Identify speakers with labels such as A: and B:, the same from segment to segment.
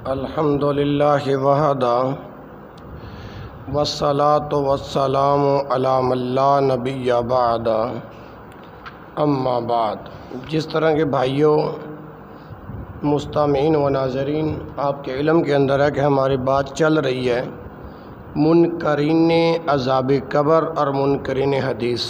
A: الحمد للہ وحدہ والصلاة والسلام علی من لا نبی بعد اما بعد۔ جس طرح کے بھائیوں، مستمعین و ناظرین، آپ کے علم کے اندر ہے کہ ہماری بات چل رہی ہے منکرین عذاب قبر اور منکرین حدیث۔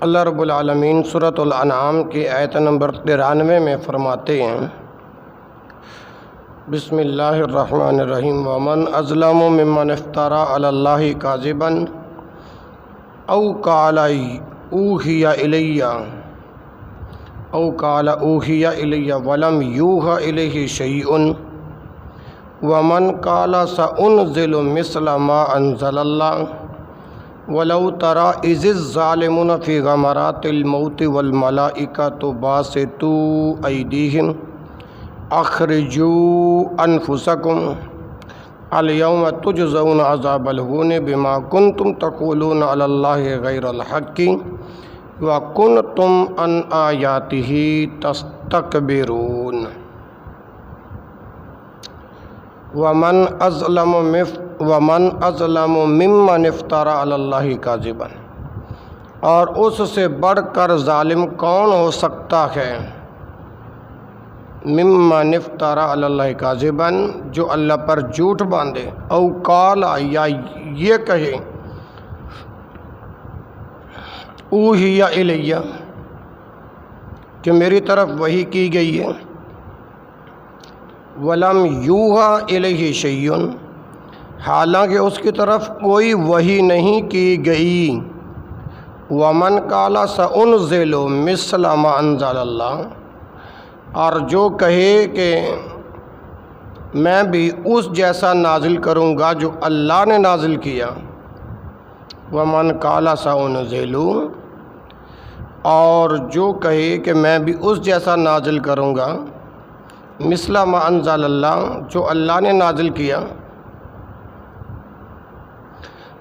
A: اللہ رب العالمین سورۃ الانعام کی آیت نمبر 93 میں فرماتے ہیں، بسم اللہ الرحمن الرحیم، ومن اظلم ممن افترى علی اللہ کاذبا او قال اوحی الی ولم یوحى الیہ شیء ومن قال سأنزل مثل ما انزل اللہ وَلَوْ تَرَى إِذِ الظَّالِمُونَ فِي غَمَرَاتِ الْمَوْتِ وَالْمَلَائِكَةُ بَاسِطُو أَيْدِيهِمْ أَخْرِجُوا أَنفُسَكُمْ الْيَوْمَ تُجْزَوْنَ عَذَابَ الْهُونِ بِمَا كُنْتُمْ تَقُولُونَ عَلَى اللَّهِ غَيْرَ الْحَقِّ وَكُنْتُمْ عَنْ آيَاتِهِ تَسْتَكْبِرُونَ۔ ومن اظلم ممن افترى علی اللہ کاذبا، اور اس سے بڑھ کر ظالم کون ہو سکتا ہے؟ ممن افترى علی اللہ کاذبا، جو اللہ پر جھوٹ باندھے، او قال، یا یہ کہے، اوحی الی، کہ میری طرف وحی کی گئی ہے، ولم یوحى الیہ شیء، حالانکہ اس کی طرف کوئی وحی نہیں کی گئی، ومن قال سأنزل مثل ما انزل اللہ، اور جو کہے کہ میں بھی اس جیسا نازل کروں گا جو اللہ نے نازل کیا، ومن قال سأنزل، اور جو کہے کہ میں بھی اس جیسا نازل کروں گا، مثل ما انزل اللہ، جو اللہ نے نازل کیا،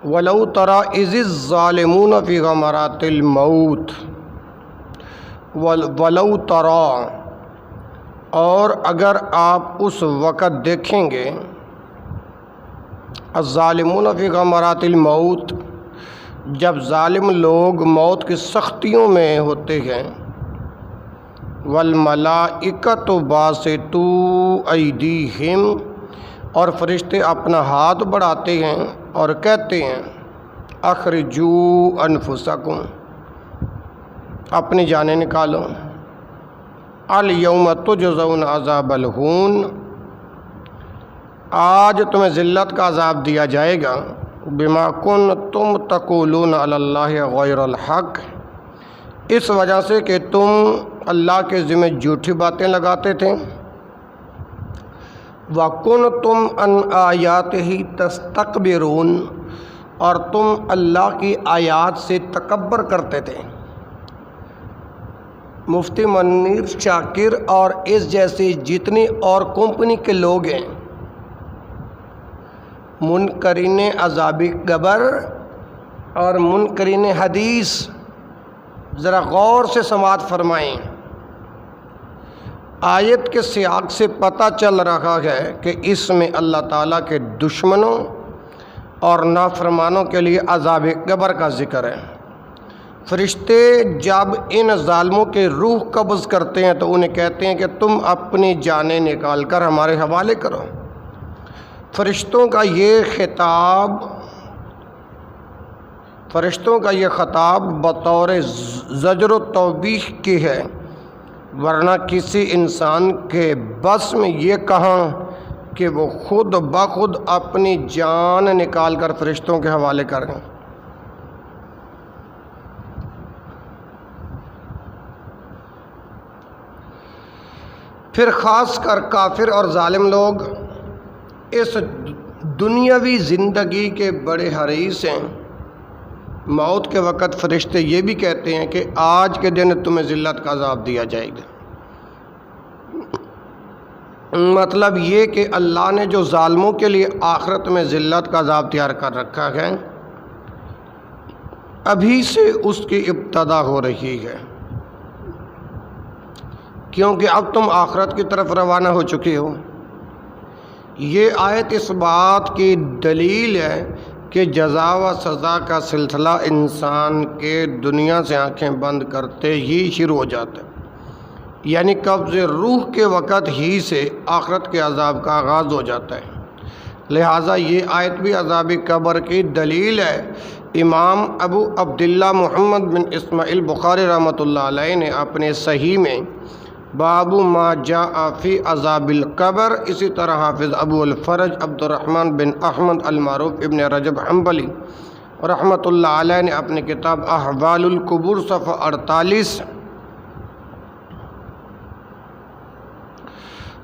A: وَلَوْ تَرَى إِذِ الظَّالِمُونَ فِي غَمَرَاتِ الْمَوْتِ، وَلَوْ تَرَى، اور اگر آپ اس وقت دیکھیں گے، الظالمون فی غمرات الموت، جب ظالم لوگ موت کی سختیوں میں ہوتے ہیں، والملائکۃ باسطو ایدیہم، اور فرشتے اپنا ہاتھ بڑھاتے ہیں اور کہتے ہیں، اخرجوا انفسکم، اپنی جانیں نکالو، الیوم تجزون عذاب الہون، آج تمہیں ذلت کا عذاب دیا جائے گا، بما کنتم تقولون علی اللہ غیر الحق، اس وجہ سے کہ تم اللہ کے ذمہ جھوٹی باتیں لگاتے تھے، وَكُنْتُمْ عَنْ آيَاتِهِ تَسْتَكْبِرُونَ، اور تم اللہ کی آیات سے تکبر کرتے تھے۔ مفتی منیر شاکر اور اس جیسی جتنی اور کمپنی کے لوگ ہیں، منکرین عذاب قبر اور منکرین حدیث، ذرا غور سے سماعت فرمائیں۔ آیت کے سیاق سے پتہ چل رہا ہے کہ اس میں اللہ تعالیٰ کے دشمنوں اور نافرمانوں کے لیے عذاب قبر کا ذکر ہے۔ فرشتے جب ان ظالموں کے روح قبض کرتے ہیں تو انہیں کہتے ہیں کہ تم اپنی جانیں نکال کر ہمارے حوالے کرو۔ فرشتوں کا یہ خطاب بطور زجر و توبیخ کی ہے، ورنہ کسی انسان کے بس میں یہ کہاں کہ وہ خود بخود اپنی جان نکال کر فرشتوں کے حوالے کریں۔ پھر خاص کر کافر اور ظالم لوگ اس دنیاوی زندگی کے بڑے حریص ہیں۔ موت کے وقت فرشتے یہ بھی کہتے ہیں کہ آج کے دن تمہیں ذلت کا عذاب دیا جائے گا۔ مطلب یہ کہ اللہ نے جو ظالموں کے لیے آخرت میں ذلت کا عذاب تیار کر رکھا ہے، ابھی سے اس کی ابتدا ہو رہی ہے، کیونکہ اب تم آخرت کی طرف روانہ ہو چکے ہو۔ یہ آیت اس بات کی دلیل ہے کہ جزا و سزا کا سلسلہ انسان کے دنیا سے آنکھیں بند کرتے ہی شروع ہو جاتا ہے، یعنی قبض روح کے وقت ہی سے آخرت کے عذاب کا آغاز ہو جاتا ہے۔ لہٰذا یہ آیت بھی عذاب قبر کی دلیل ہے۔ امام ابو عبداللہ محمد بن اسماعیل بخاری رحمۃ اللہ علیہ نے اپنے صحیح میں باب ما جاء فی عذاب القبر، اسی طرح حافظ ابو الفرج عبد الرحمن بن احمد المعروف ابن رجب حنبلی رحمۃ اللہ علیہ نے اپنی کتاب احوال القبور صفحہ 48،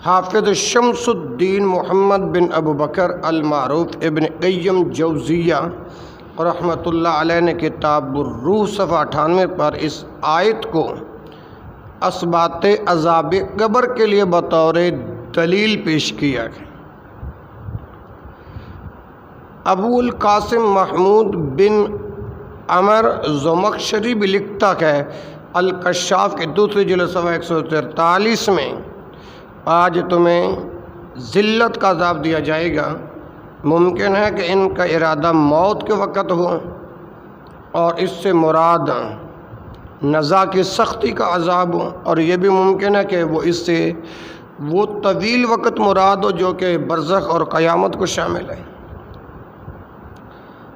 A: حافظ شمس الدین محمد بن ابو بکر المعروف ابن قیم جوزیہ رحمۃ اللہ علیہ نے کتاب الروح صفحہ 98 پر اس آیت کو اسبات عذاب قبر کے لیے بطور دلیل پیش کیا ہے۔ ابو القاسم محمود بن عمر زمخشری بھی لکھتا ہے الکشاف کے دوسری جلد صفحہ 143 میں، آج تمہیں ذلت کا عذاب دیا جائے گا، ممکن ہے کہ ان کا ارادہ موت کے وقت ہو، اور اس سے مراد نزا کی سختی کا عذاب ہو، اور یہ بھی ممکن ہے کہ وہ اس سے وہ طویل وقت مراد ہو جو کہ برزخ اور قیامت کو شامل ہے۔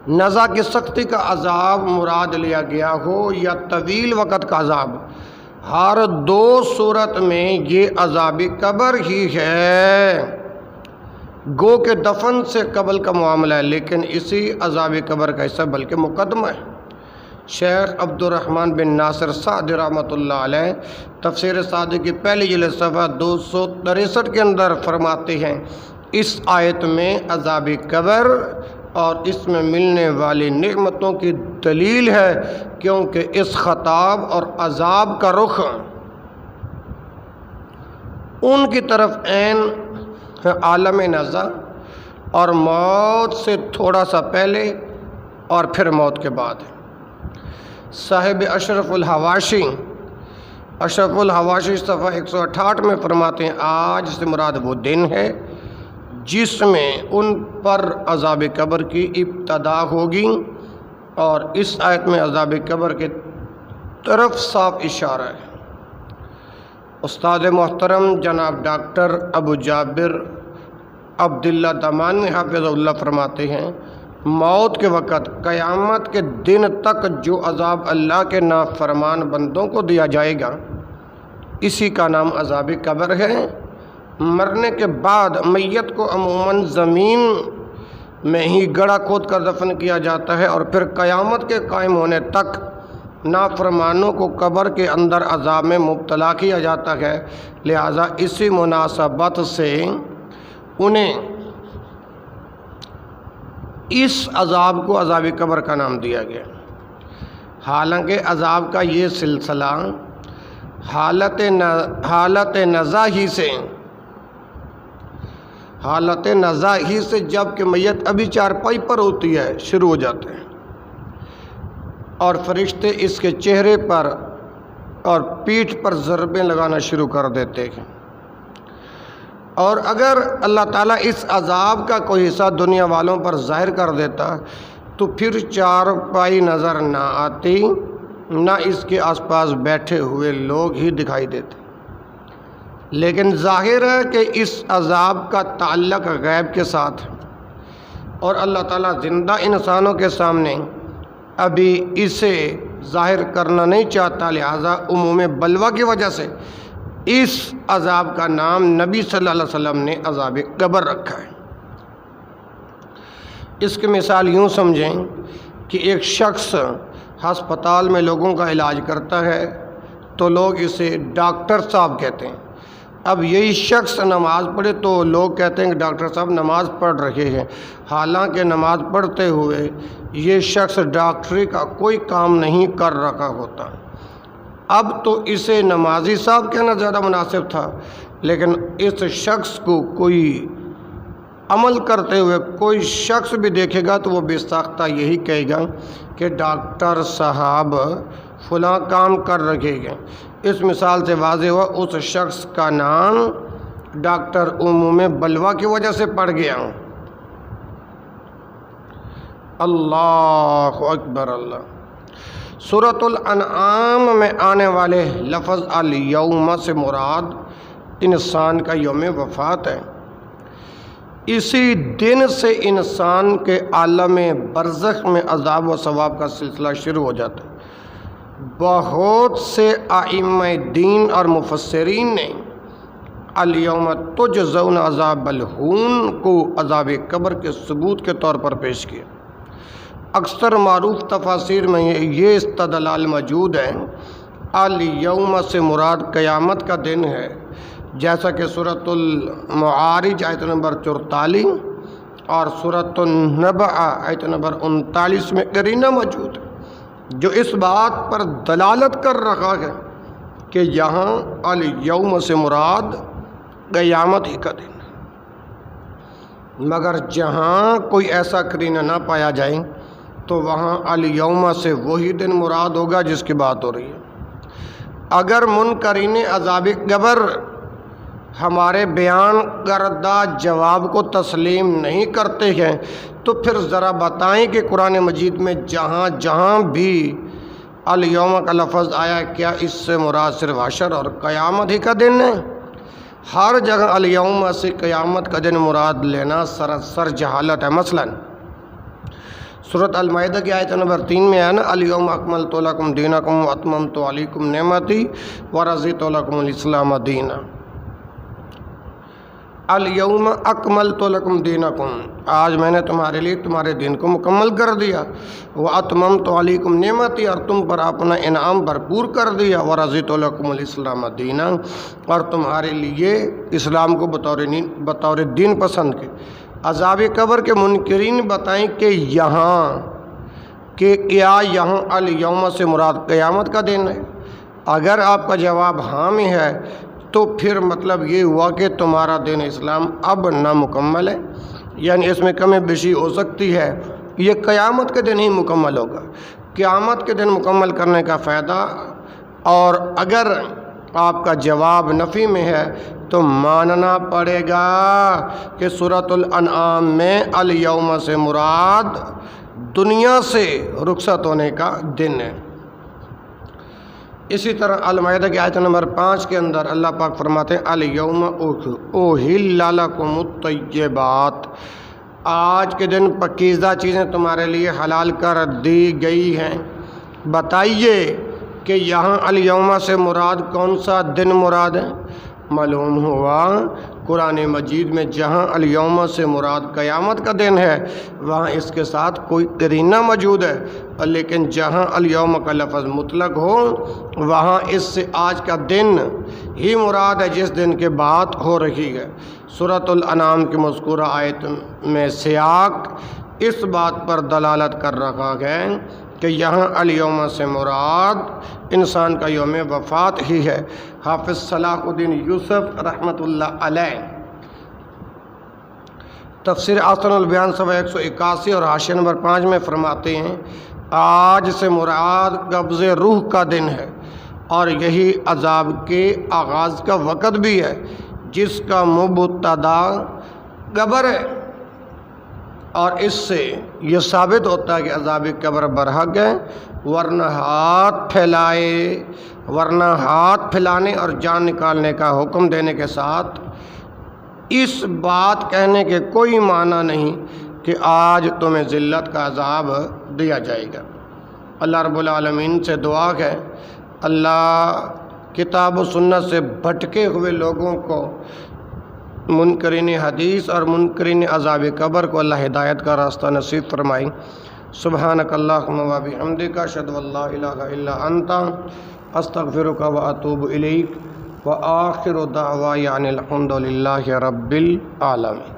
A: نزا کی سختی کا عذاب مراد لیا گیا ہو یا طویل وقت کا عذاب، ہر دو صورت میں یہ عذاب قبر ہی ہے، گو کہ دفن سے قبل کا معاملہ ہے، لیکن اسی عذاب قبر کا حصہ بلکہ مقدمہ ہے۔ شیخ عبد الرحمن بن ناصر سعدی رحمۃ اللہ علیہ تفسیر سعدی کی پہلی جلد صفحہ 263 کے اندر فرماتے ہیں، اس آیت میں عذاب قبر اور اس میں ملنے والی نعمتوں کی دلیل ہے، کیونکہ اس خطاب اور عذاب کا رخ ان کی طرف عین عالم نزا اور موت سے تھوڑا سا پہلے اور پھر موت کے بعد ہے۔ صاحب اشرف الحواشی صفحہ 168 میں فرماتے ہیں، آج سے مراد وہ دن ہے جس میں ان پر عذاب قبر کی ابتدا ہوگی، اور اس آیت میں عذاب قبر کی طرف صاف اشارہ ہے۔ استاد محترم جناب ڈاکٹر ابو جابر عبداللہ دمانی حافظ اللہ فرماتے ہیں، موت کے وقت قیامت کے دن تک جو عذاب اللہ کے نافرمان بندوں کو دیا جائے گا، اسی کا نام عذاب قبر ہے۔ مرنے کے بعد میت کو عموماً زمین میں ہی گڑھا کھود کر دفن کیا جاتا ہے، اور پھر قیامت کے قائم ہونے تک نافرمانوں کو قبر کے اندر عذاب میں مبتلا کیا جاتا ہے۔ لہٰذا اسی مناسبت سے انہیں اس عذاب کو عذاب قبر کا نام دیا گیا، حالانکہ عذاب کا یہ سلسلہ حالت نزا ہی سے جب کہ میت ابھی چارپائی پر ہوتی ہے شروع ہو جاتے ہیں، اور فرشتے اس کے چہرے پر اور پیٹھ پر ضربیں لگانا شروع کر دیتے ہیں، اور اگر اللہ تعالیٰ اس عذاب کا کوئی حصہ دنیا والوں پر ظاہر کر دیتا تو پھر چارپائی نظر نہ آتی، نہ اس کے آس پاس بیٹھے ہوئے لوگ ہی دکھائی دیتے۔ لیکن ظاہر ہے کہ اس عذاب کا تعلق غیب کے ساتھ ہے، اور اللہ تعالیٰ زندہ انسانوں کے سامنے ابھی اسے ظاہر کرنا نہیں چاہتا، لہٰذا عموم بلوہ کی وجہ سے اس عذاب کا نام نبی صلی اللہ علیہ وسلم نے عذاب قبر رکھا ہے۔ اس کی مثال یوں سمجھیں کہ ایک شخص ہسپتال میں لوگوں کا علاج کرتا ہے تو لوگ اسے ڈاکٹر صاحب کہتے ہیں۔ اب یہی شخص نماز پڑھے تو لوگ کہتے ہیں کہ ڈاکٹر صاحب نماز پڑھ رہے ہیں، حالانکہ نماز پڑھتے ہوئے یہ شخص ڈاکٹری کا کوئی کام نہیں کر رہا ہوتا۔ اب تو اسے نمازی صاحب کہنا زیادہ مناسب تھا، لیکن اس شخص کو کوئی عمل کرتے ہوئے کوئی شخص بھی دیکھے گا تو وہ بے ساختہ یہی کہے گا کہ ڈاکٹر صاحب فلاں کام کر رکھے گا۔ اس مثال سے واضح ہوا اس شخص کا نام ڈاکٹر عموم بلوا کی وجہ سے پڑ گیا۔ اللہ اکبر اللہ۔ سورۃ الانعام میں آنے والے لفظ الیوم سے مراد انسان کا یوم وفات ہے۔ اسی دن سے انسان کے عالم برزخ میں عذاب و ثواب کا سلسلہ شروع ہو جاتا ہے۔ بہت سے ائمہ دین اور مفسرین نے الیوم تجزون عذاب الہون کو عذاب قبر کے ثبوت کے طور پر پیش کیا۔ اکثر معروف تفاسیر میں یہ استدلال موجود ہے الیوم سے مراد قیامت کا دن ہے، جیسا کہ سورۃ المعارج آیت نمبر 44 اور سورۃ النبأ آیت نمبر 39 میں قرینہ موجود ہے جو اس بات پر دلالت کر رہا ہے کہ یہاں الیوم سے مراد قیامت ہی کا دن ہے، مگر جہاں کوئی ایسا قرینہ نہ پایا جائے تو وہاں الیوم سے وہی دن مراد ہوگا جس کی بات ہو رہی ہے۔ اگر منکرین عذاب قبر ہمارے بیان کردہ جواب کو تسلیم نہیں کرتے ہیں تو پھر ذرا بتائیں کہ قرآن مجید میں جہاں جہاں بھی الیوم کا لفظ آیا کیا اس سے مراد صرف حشر اور قیامت ہی کا دن ہے؟ ہر جگہ الیوم سے قیامت کا دن مراد لینا سراسر جہالت ہے۔ مثلا سورۃ المائدہ کی آیت نمبر 3 میں ہے نا الیوم اکملت لکم دینکم واتممت علیکم نعمتی ورضیت لکم الاسلام دینا۔ الیوم اکملت لکم دینکم، آج میں نے تمہارے لیے تمہارے دین کو مکمل کر دیا، واتممت علیکم نعمتی، اور تم پر اپنا انعام بھرپور کر دیا، ورضیت لکم الاسلام دینا، اور تمہارے لیے اسلام کو بطور دین پسند کے۔ عذاب قبر کے منکرین بتائیں کہ کیا یہاں الیوم سے مراد قیامت کا دن ہے؟ اگر آپ کا جواب ہاں میں ہے تو پھر مطلب یہ ہوا کہ تمہارا دین اسلام اب نامکمل ہے، یعنی اس میں کمی بیشی ہو سکتی ہے، یہ قیامت کے دن ہی مکمل ہوگا۔ قیامت کے دن مکمل کرنے کا فائدہ، اور اگر آپ کا جواب نفی میں ہے تو ماننا پڑے گا کہ سورۃ الانعام میں الیوم سے مراد دنیا سے رخصت ہونے کا دن ہے۔ اسی طرح المائدہ کی آیت نمبر 5 کے اندر اللہ پاک فرماتے ہیں الیوم احل لکم الطیبات، آج کے دن پاکیزہ چیزیں تمہارے لیے حلال کر دی گئی ہیں۔ بتائیے کہ یہاں الیوم سے مراد کون سا دن مراد ہے؟ معلوم ہوا قرآن مجید میں جہاں الیوم سے مراد قیامت کا دن ہے وہاں اس کے ساتھ کوئی قرینہ موجود ہے، لیکن جہاں الیوم کا لفظ مطلق ہو وہاں اس سے آج کا دن ہی مراد ہے جس دن کی بات ہو رہی ہے۔ سورۃ الانعام کی مذکورہ آیت میں سیاق اس بات پر دلالت کر رہا ہے کہ یہاں الیوم سے مراد انسان کا یوم وفات ہی ہے۔ حافظ صلاح الدین یوسف رحمۃ اللہ علیہ تفسیر احسن البیان صفحہ 181 اور حاشیہ نمبر 5 میں فرماتے ہیں آج سے مراد قبض روح کا دن ہے، اور یہی عذاب کے آغاز کا وقت بھی ہے جس کا مبتدا قبر ہے، اور اس سے یہ ثابت ہوتا ہے کہ عذاب قبر برحق ہے، ورنہ ہاتھ پھیلانے اور جان نکالنے کا حکم دینے کے ساتھ اس بات کہنے کے کوئی معنی نہیں کہ آج تمہیں ذلت کا عذاب دیا جائے گا۔ اللہ رب العالمین سے دعا ہے اللہ کتاب و سنت سے بھٹکے ہوئے لوگوں کو، منکرین حدیث اور منکرین عذاب قبر کو اللہ ہدایت کا راستہ نصیب فرمائے۔ سبحانک اللہم و بحمدک اشہد ان لا الہ الا انت استغفرک و اتوب الیک، وآخر دعوانا ان الحمد للہ رب العالمین۔